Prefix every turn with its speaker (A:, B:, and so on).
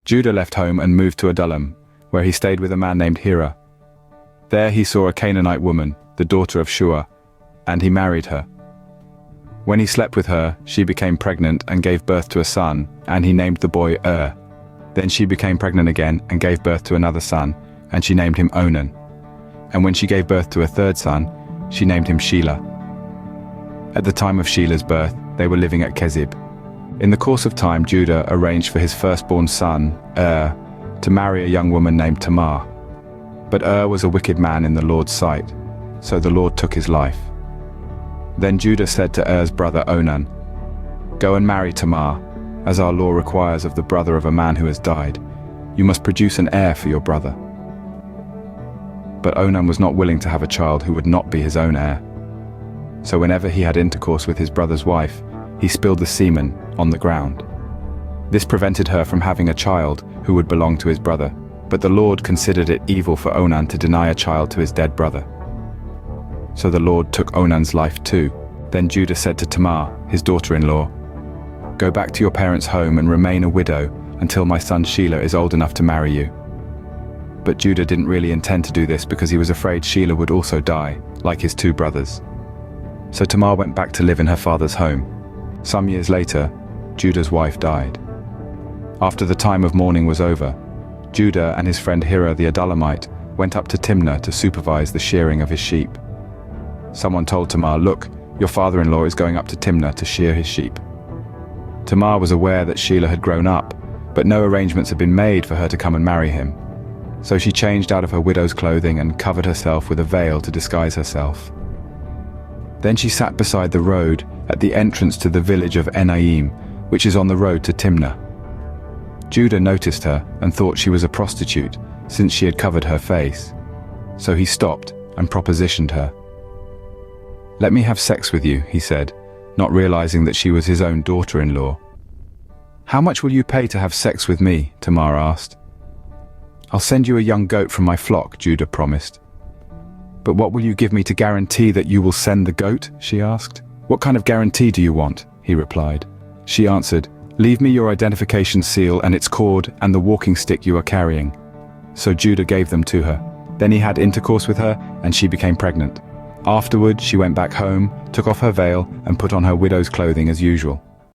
A: Judah left home and moved to Adullam, where he stayed with a man named Hira. There he saw a Canaanite woman, the daughter of Shua, and he married her. When he slept with her, she became pregnant and gave birth to a son, and he named the boy Then she became pregnant again and gave birth to another son, and she named him Onan. And when she gave birth to a third son, she named him Shelah. At the time of Shelah's birth, they were living at Kezib. In the course of time, Judah arranged for his firstborn son, to marry a young woman named Tamar. But was a wicked man in the Lord's sight, so the Lord took his life. Then Judah said to Er's brother Onan, "Go and marry Tamar, as our law requires of the brother of a man who has died. You must produce an heir for your brother." But Onan was not willing to have a child who would not be his own heir. So whenever he had intercourse with his brother's wife, he spilled the semen on the ground. This prevented her from having a child who would belong to his brother, but the Lord considered it evil for Onan to deny a child to his dead brother. So the Lord took Onan's life too. Then Judah said to Tamar, his daughter-in-law, "Go back to your parents' home and remain a widow until my son Shelah is old enough to marry you." But Judah didn't really intend to do this because he was afraid Shelah would also die, like his two brothers. So Tamar went back to live in her father's home. Some years later, Judah's wife died. After the time of mourning was over, Judah and his friend Hira the Adullamite went up to Timnah to supervise the shearing of his sheep. Someone told Tamar, "Look, your father-in-law is going up to Timnah to shear his sheep." Tamar was aware that Shelah had grown up, but no arrangements had been made for her to come and marry him. So she changed out of her widow's clothing and covered herself with a veil to disguise herself. Then she sat beside the road at the entrance to the village of Enaim, which is on the road to Timnah. Judah noticed her and thought she was a prostitute, since she had covered her face. So he stopped and propositioned her. "Let me have sex with you," he said, not realizing that she was his own daughter-in-law. "How much will you pay to have sex with me?" Tamar asked. "I'll send you a young goat from my flock," Judah promised. "But what will you give me to guarantee that you will send the goat?" she asked. "What kind of guarantee do you want?" he replied. She answered, "Leave me your identification seal and its cord and the walking stick you are carrying." So Judah gave them to her. Then he had intercourse with her, and she became pregnant. Afterward, she went back home, took off her veil, and put on her widow's clothing as usual.